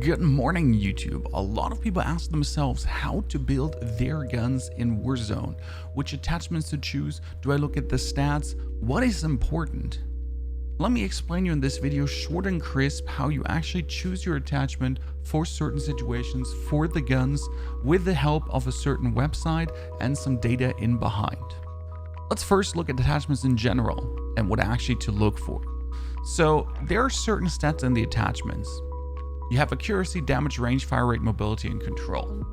Good morning, YouTube. A lot of people ask themselves how to build their guns in Warzone. Which attachments to choose? Do I look at the stats? What is important? Let me explain you in this video short and crisp how you actually choose your attachment for certain situations for the guns with the help of a certain website and some data in behind. Let's first look at attachments in general and what actually to look for. So there are certain stats in the attachments. You have accuracy, damage, range, fire rate, mobility, and control.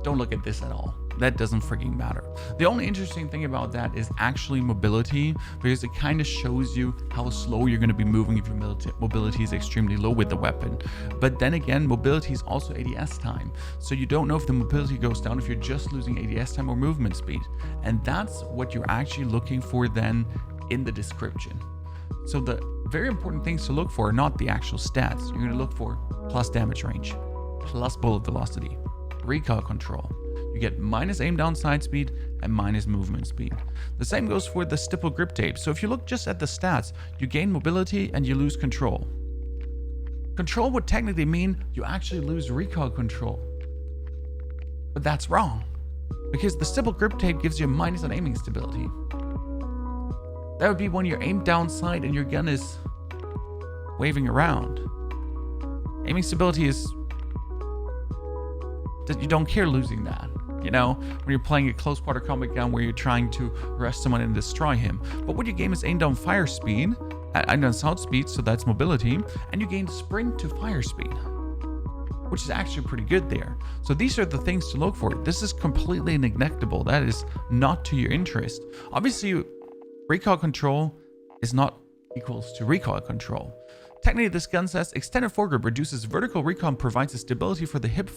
Don't look at this at all. That doesn't freaking matter. The only interesting thing about that is actually mobility, because it kind of shows you how slow you're going to be moving if your mobility is extremely low with the weapon. But then again, mobility is also ADS time. So you don't know if the mobility goes down if you're just losing ADS time or movement speed. And that's what you're actually looking for then in the description. So the very important things to look for are not the actual stats. You're going to look for plus damage range, plus bullet velocity, recoil control. You get minus aim down sight speed and minus movement speed. The same goes for the stipple grip tape. So if you look just at the stats, you gain mobility and you lose control. Control would technically mean you actually lose recoil control. But that's wrong, because the stipple grip tape gives you a minus on aiming stability. That would be when you're aimed down sight and your gun is waving around. Aiming stability is that you don't care losing that. You know, when you're playing a close quarter combat gun where you're trying to rush someone and destroy him. But what you gain is aim down fire speed, aim down sound speed, so that's mobility, and you gain sprint to fire speed, which is actually pretty good there. So these are the things to look for. This is completely neglectable. That is not to your interest. Obviously, recoil control is not equals to recoil control. Technically, this gun says extended foregrip reduces vertical recoil and provides a stability for the hip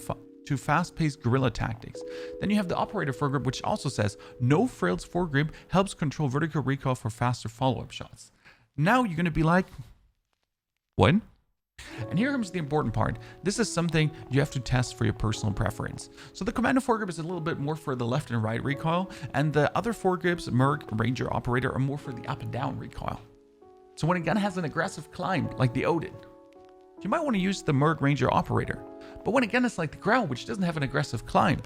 to fast-paced guerrilla tactics. Then you have the operator foregrip, which also says no frills foregrip helps control vertical recoil for faster follow-up shots. Now you're going to be like, what? And here comes the important part. This is something you have to test for your personal preference. So the commando foregrip is a little bit more for the left and right recoil, and the other foregrips, Merc, Ranger, Operator, are more for the up and down recoil. So when a gun has an aggressive climb, like the Odin, you might want to use the Merc, Ranger, Operator. But when a gun is like the Growl, which doesn't have an aggressive climb,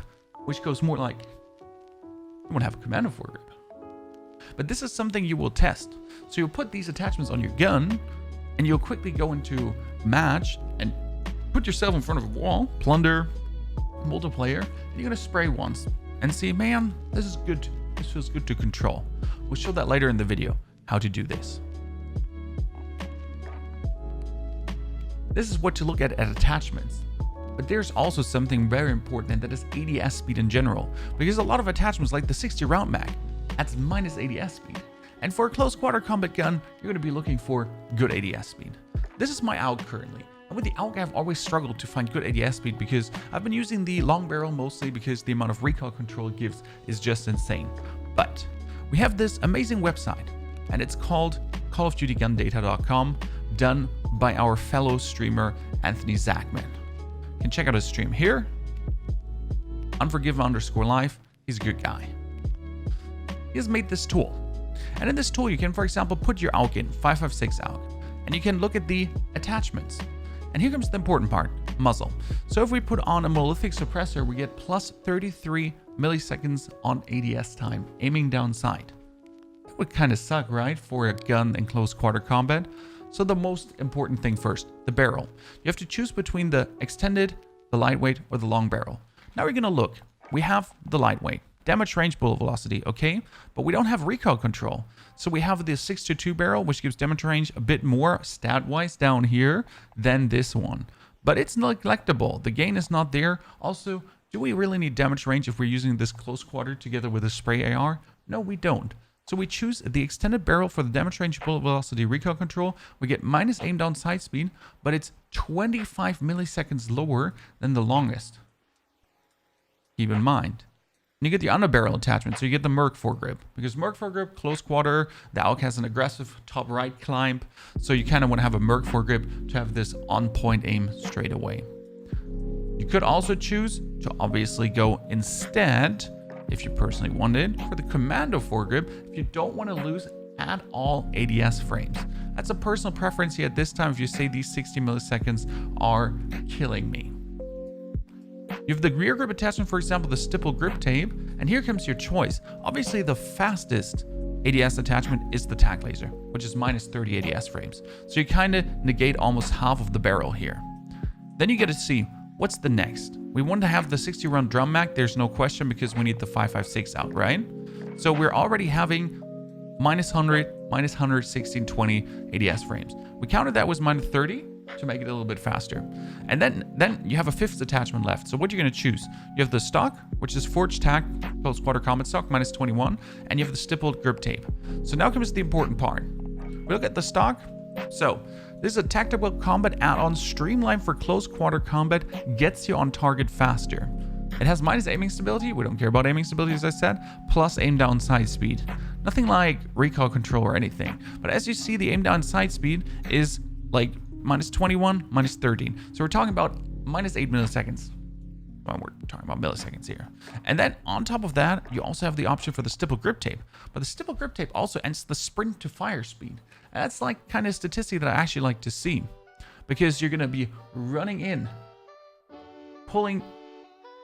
which goes more like, you want to have a commando foregrip. But this is something you will test. So you'll put these attachments on your gun, and you'll quickly go into match and put yourself in front of a wall, plunder, multiplayer, and you're going to spray once and see, man, this is good. This feels good to control. We'll show that later in the video, how to do this. This is what to look at attachments. But there's also something very important, and that is ADS speed in general, because a lot of attachments like the 60 round mag adds minus ADS speed. And for a close quarter combat gun, you're going to be looking for good ADS speed. This is my AUG currently. And with the AUG, I've always struggled to find good ADS speed because I've been using the long barrel mostly because the amount of recoil control it gives is just insane. But we have this amazing website, and it's called callofdutygundata.com, done by our fellow streamer, Anthony Zachman. You can check out his stream here, Unforgiven_life. He's a good guy. He has made this tool. And in this tool, you can, for example, put your AUG in, 556 AUG, and you can look at the attachments. And here comes the important part, muzzle. So if we put on a monolithic suppressor, we get plus 33 milliseconds on ADS time, aiming down sight. That would kind of suck, right, for a gun in close quarter combat? So the most important thing first, the barrel. You have to choose between the extended, the lightweight, or the long barrel. Now we're going to look. We have the lightweight. Damage range, bullet velocity, okay, but we don't have recoil control. So we have the 622 barrel, which gives damage range a bit more stat-wise down here than this one. But it's neglectable. The gain is not there. Also, do we really need damage range if we're using this close quarter together with a spray AR? No, we don't. So we choose the extended barrel for the damage range, bullet velocity, recoil control. We get minus aim down sight speed, but it's 25 milliseconds lower than the longest. Keep in mind. And you get the underbarrel attachment, so you get the Merc foregrip. Because Merc foregrip, close quarter, the AUG has an aggressive top right climb, so you kind of want to have a Merc foregrip to have this on-point aim straight away. You could also choose to obviously go instead, if you personally wanted, for the commando foregrip, if you don't want to lose at all ADS frames. That's a personal preference here at this time if you say these 60 milliseconds are killing me. You have the rear grip attachment, for example, the stipple grip tape, and here comes your choice. Obviously, the fastest ADS attachment is the tack laser, which is minus 30 ADS frames. So you kind of negate almost half of the barrel here. Then you get to see what's the next. We want to have the 60 round drum mag, there's no question, because we need the 5.56 out, right? So we're already having minus 100, minus 100, 16, 20 ADS frames. We counted that was minus 30 to make it a little bit faster. And then you have a fifth attachment left. So what you're going to choose, you have the stock, which is forged tack close quarter combat stock, minus 21, and you have the stippled grip tape. So now comes the important part. We look at the stock. So this is a tactical combat add-on streamlined for close quarter combat, gets you on target faster. It has minus aiming stability, we don't care about aiming stability as I said, plus aim down sight speed. Nothing like recoil control or anything. But as you see, the aim down sight speed is like minus 21, minus 13. So we're talking about minus 8 milliseconds. Well, we're talking about milliseconds here. And then on top of that, you also have the option for the stipple grip tape. But the stipple grip tape also ends the sprint to fire speed. And that's like kind of statistic that I actually like to see. Because you're going to be running in, pulling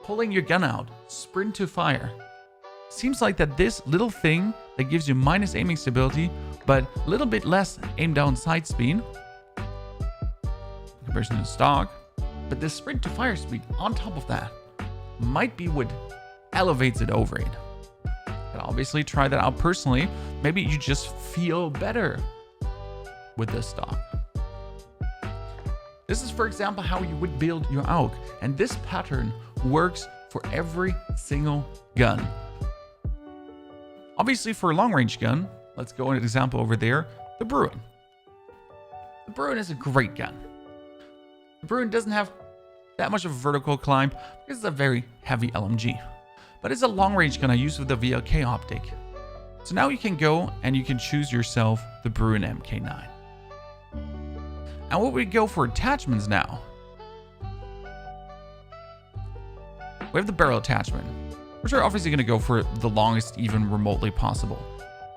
your gun out, sprint to fire. Seems like that this little thing that gives you minus aiming stability, but a little bit less aim down sight speed, in comparison to stock, but this sprint to fire speed on top of that might be what elevates it over it. But obviously try that out personally. Maybe you just feel better with this stock. This is, for example, how you would build your AUG, and this pattern works for every single gun. Obviously, for a long-range gun, let's go an example over there, the Bruin. The Bruin is a great gun. The Bruin doesn't have that much of a vertical climb because it's a very heavy LMG. But it's a long-range gun I use with the VLK optic. So now you can go and you can choose yourself the Bruin MK9. And what we go for attachments now? We have the barrel attachment, which are obviously going to go for the longest even remotely possible,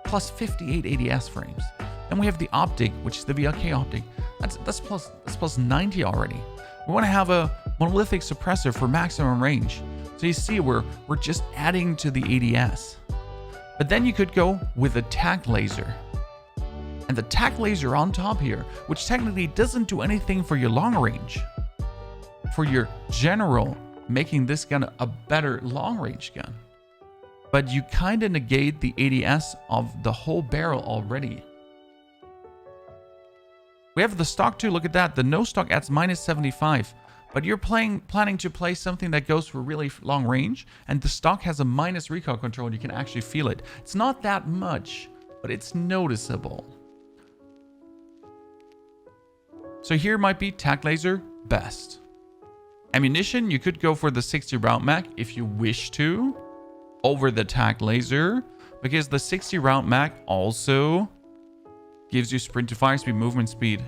plus 58 ADS frames. Then we have the optic, which is the VLK optic. That's plus 90 already. We want to have a monolithic suppressor for maximum range. So you see we're just adding to the ADS. But then you could go with a tack laser. And the tack laser on top here, which technically doesn't do anything for your long range, for your general, making this gun a better long range gun. But you kind of negate the ADS of the whole barrel already. We have the stock too, look at that. The no stock adds minus 75. But you're planning to play something that goes for really long range, and the stock has a minus recoil control, and you can actually feel it. It's not that much, but it's noticeable. So here might be tack laser best. Ammunition, you could go for the 60 round mag if you wish to, over the tack laser, because the 60 round mag also gives you sprint to fire speed, movement speed,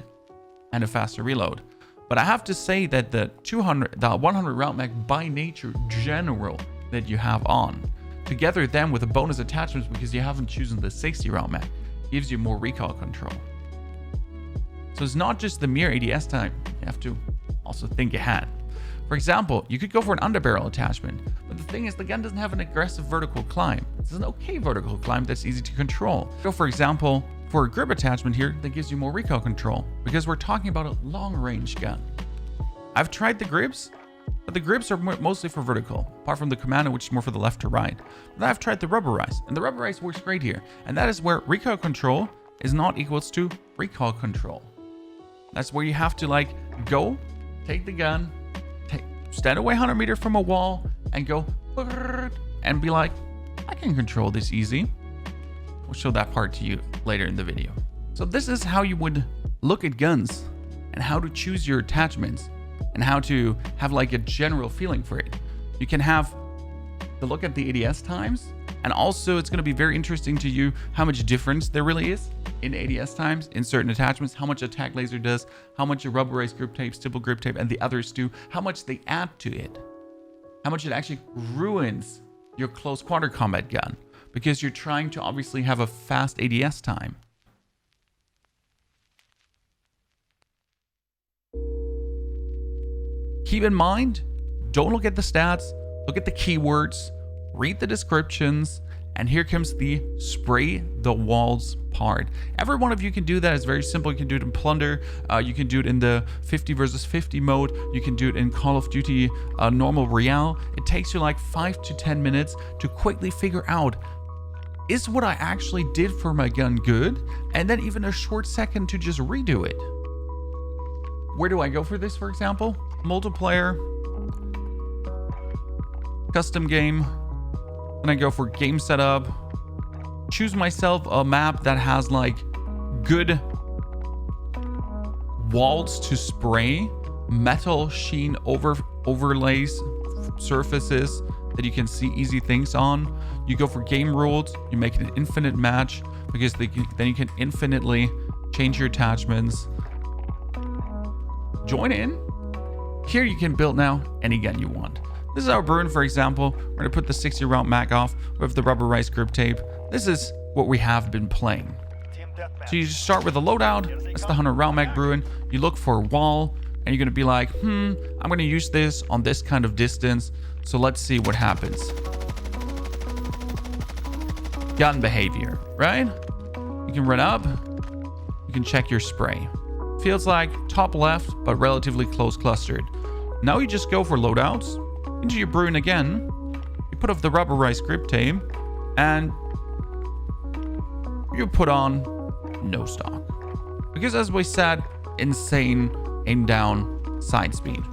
and a faster reload. But I have to say that the 100 round mag by nature general that you have on, together then with the bonus attachments, because you haven't chosen the 60 round mag, gives you more recoil control. So it's not just the mere ADS time, you have to also think ahead. For example, you could go for an underbarrel attachment, but the thing is the gun doesn't have an aggressive vertical climb. It's an okay vertical climb that's easy to control. So for example, for a grip attachment here, that gives you more recoil control, because we're talking about a long range gun. I've tried the grips, but the grips are mostly for vertical, apart from the Commando, which is more for the left to right. But I've tried the rubberized, and the rubberized works great here. And that is where recoil control is not equals to recoil control. That's where you have to like go, take the gun, stand away 100 meters from a wall and go and be like, I can control this easy. We'll show that part to you later in the video. So this is how you would look at guns and how to choose your attachments and how to have like a general feeling for it. You can have the look at the ADS times, and also it's going to be very interesting to you how much difference there really is in ADS times in certain attachments, how much a tack laser does, how much a rubberized grip tape, stipple grip tape, and the others do, how much they add to it, how much it actually ruins your close quarter combat gun, because you're trying to obviously have a fast ADS time. Keep in mind, don't look at the stats, look at the keywords, read the descriptions, and here comes the spray the walls part. Every one of you can do that. It's very simple. You can do it in Plunder. You can do it in the 50 versus 50 mode. You can do it in Call of Duty normal Royale. It takes you like 5 to 10 minutes to quickly figure out, is what I actually did for my gun good? And then even a short second to just redo it. Where do I go for this, for example? Multiplayer, custom game. Then I go for game setup, choose myself a map that has like good walls to spray, metal sheen overlays, surfaces that you can see easy things on. You go for game rules, you make it an infinite match because then you can infinitely change your attachments. Join in. Here you can build now any gun you want. This is our Bruin, for example. We're going to put the 60 round mag off with the rubberized grip tape. This is what we have been playing. So you just start with a loadout. That's the 100 round mag Bruin. You look for a wall and you're going to be like, I'm going to use this on this kind of distance. So let's see what happens. Gun behavior, right? You can run up. You can check your spray. Feels like top left, but relatively close clustered. Now you just go for loadouts. Into your Bruin again, you put off the rubberized grip tape, and you put on no stock. Because as we said, insane aim down side speed.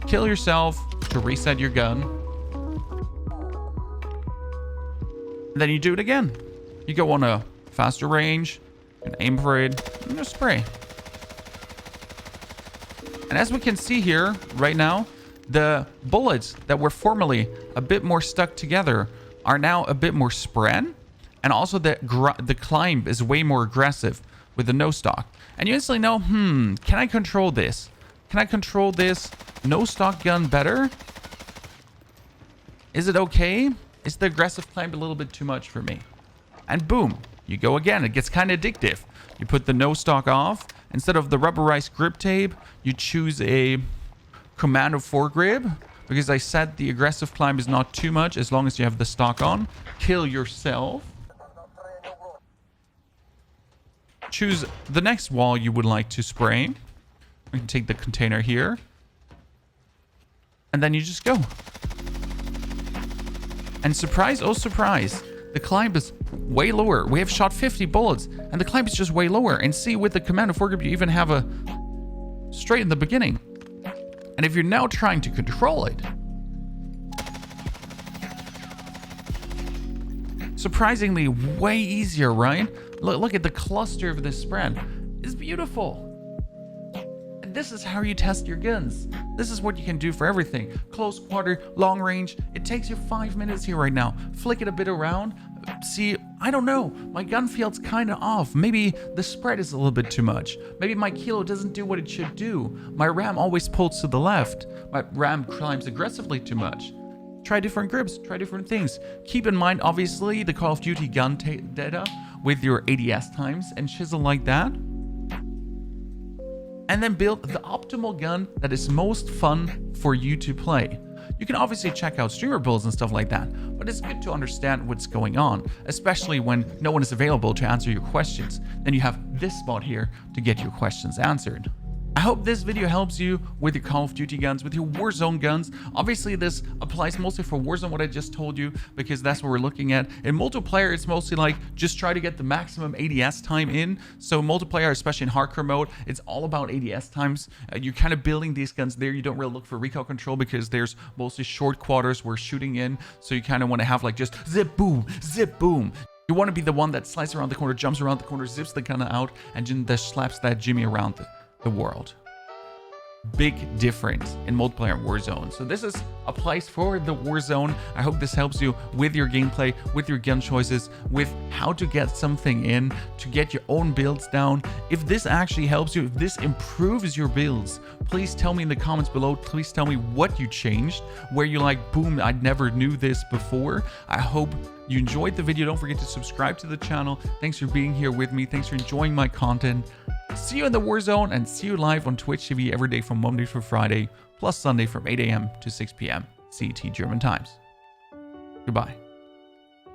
Kill yourself to reset your gun. And then you do it again. You go on a faster range, and aim for it, and just spray. And as we can see here right now, the bullets that were formerly a bit more stuck together are now a bit more spread. And also the climb is way more aggressive with the no stock. And you instantly know, can I control this? Can I control this no stock gun better? Is it okay? Is the aggressive climb a little bit too much for me? And boom, you go again. It gets kind of addictive. You put the no stock off. Instead of the rubberized grip tape, you choose a Commando foregrip, because I said the aggressive climb is not too much as long as you have the stock on. Kill yourself. Choose the next wall you would like to spray. We can take the container here. And then you just go. And surprise, oh surprise, the climb is way lower. We have shot 50 bullets and the climb is just way lower. And see, with the Commando foregrip, you even have a straight in the beginning. And if you're now trying to control it, surprisingly way easier, right? Look at the cluster of this spread. It's beautiful. And this is how you test your guns. This is what you can do for everything. Close quarter, long range. It takes you 5 minutes here right now. Flick it a bit around. See, I don't know. My gun feels kind of off. Maybe the spread is a little bit too much. Maybe my kilo doesn't do what it should do. My RAM always pulls to the left. My RAM climbs aggressively too much. Try different grips, try different things. Keep in mind, obviously, the Call of Duty gun data with your ADS times and shizzle like that. And then build the optimal gun that is most fun for you to play. You can obviously check out streamer builds and stuff like that, but it's good to understand what's going on, especially when no one is available to answer your questions. Then you have this spot here to get your questions answered. I hope this video helps you with your Call of Duty guns, with your Warzone guns. Obviously, this applies mostly for Warzone, what I just told you, because that's what we're looking at. In multiplayer, it's mostly like, just try to get the maximum ADS time in. So multiplayer, especially in hardcore mode, it's all about ADS times. You're kind of building these guns there. You don't really look for recoil control because there's mostly short quarters we're shooting in. So you kind of want to have like just zip, boom, zip, boom. You want to be the one that slices around the corner, jumps around the corner, zips the gun out, and then slaps that Jimmy around the world. Big difference in multiplayer and Warzone. So this is a place for the Warzone. I hope this helps you with your gameplay, with your gun choices, with how to get something in, to get your own builds down. If this actually helps you, if this improves your builds, please tell me in the comments below. Please tell me what you changed, where you're like, boom, I never knew this before. I hope you enjoyed the video. Don't forget to subscribe to the channel. Thanks for being here with me. Thanks for enjoying my content. See you in the Warzone and see you live on Twitch TV every day from Monday through Friday. plus Sunday from 8 a.m. to 6 p.m. CET German times. Goodbye.